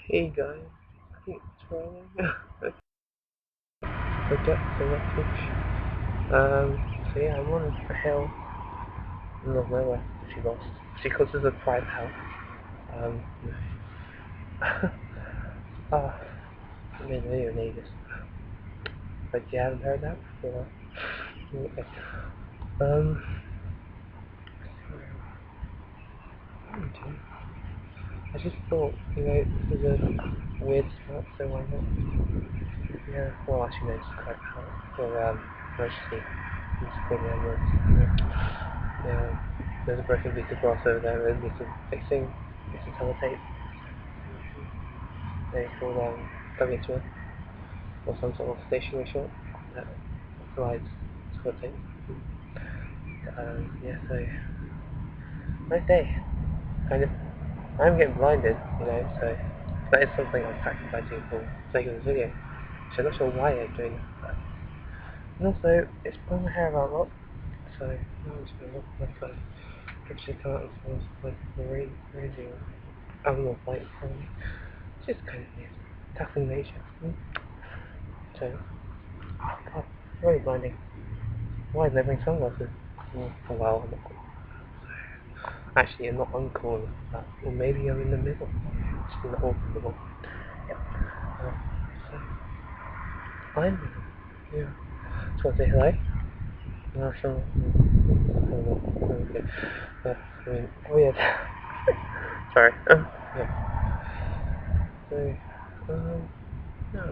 Hey guys, I think it's rolling. Forget the message. So yeah, I'm on a hill in the middle of nowhere, if you lost. Because it's a private house. Um, ah, I mean, video neighbors. But you haven't heard that before. Okay. Um, okay. I just thought, this is a weird spot, so why not? Yeah, well, actually, no, it's quite hard for, emergency. It's pretty emergency. Yeah, there's a broken piece of glass over there and needs some fixing, needs some teletape. They call W Smith or some sort of stationery shop that provides teletape. Yeah, so nice day. Kind of, I'm getting blinded, so that is something I'm sacrificing for the sake of the video. So I'm not sure why I'm doing it, but and also it's pulling my hair out a lot, so I'm just gonna look at my phone. Actually can't influence like the radio. I'm not like it's just kind of weird. Tackling nature. So, oh god, really blinding. Why is everything sunglasses? Oh well, I'm not cool. Actually, I'm not uncool enough for that. Or maybe I'm in the middle. Just in the awful middle. Yep. So, I'm yeah. Just want to say hello. No, sure. Okay. Yeah, I mean, weird. Sorry. Yeah. So, no.